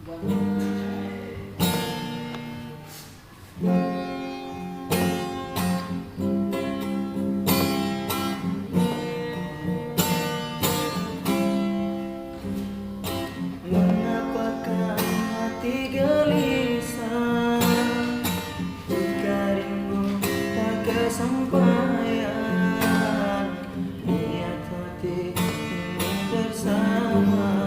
Mengapakah hati gelisah jika rindu tak kesampaian, niat hati ingin bersama,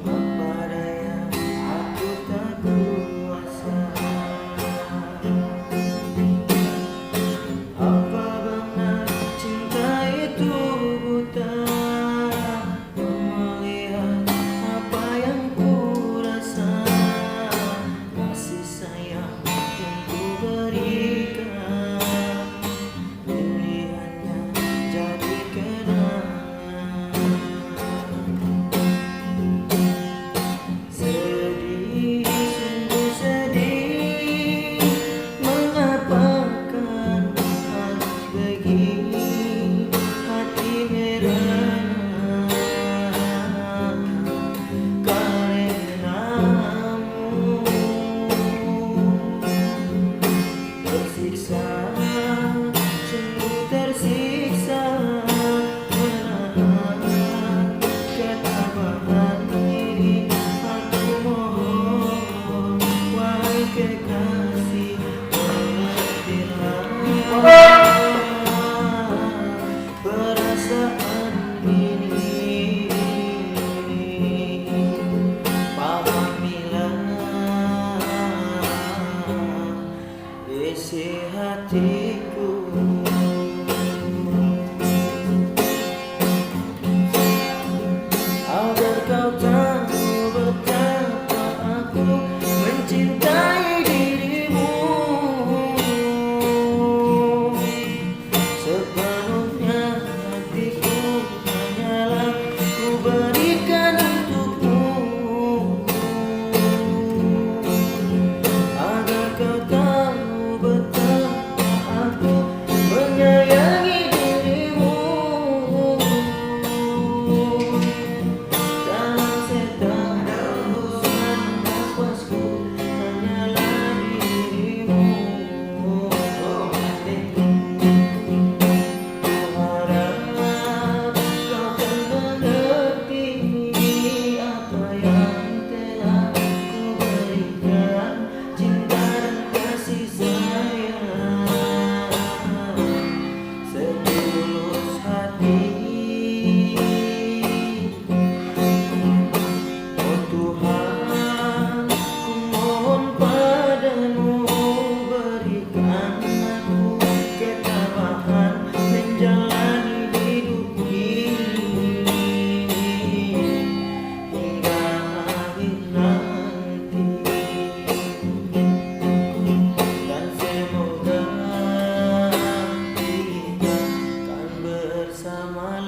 apa daya aku tak kuasa. Apa benar cinta itu buta, melihat apa yang ku rasa, kasih sayang yang ku berikan, ini hanya jadi kenangan. Sedih, sungguh sedih, mengapakan harus begini, hati merana karenamu. Tersiksa, sungguh tersiksa, menahan ketabahan diri. Aku mohon, wahai kekasih, mengertilah perasaan ini. Pahamilah isi hatiku. Agar kau tahu betapa aku mencintai dirimu, sepenuhnya hatiku hanyalah ku berikan untukmu. Agar kau tahu betapa aku menyayangi dirimu, dalam setan hembusan nafasku hanyalah dirimu. Ku harap kau kan mengerti apa yang telah ku berikan, cinta dan kasih sayang setulus hati. Oh Tuhan, ku mohon padamu, berikan aku ketabahan menjalani hidup ini hingga akhir nanti, dan semoga kita kan bersama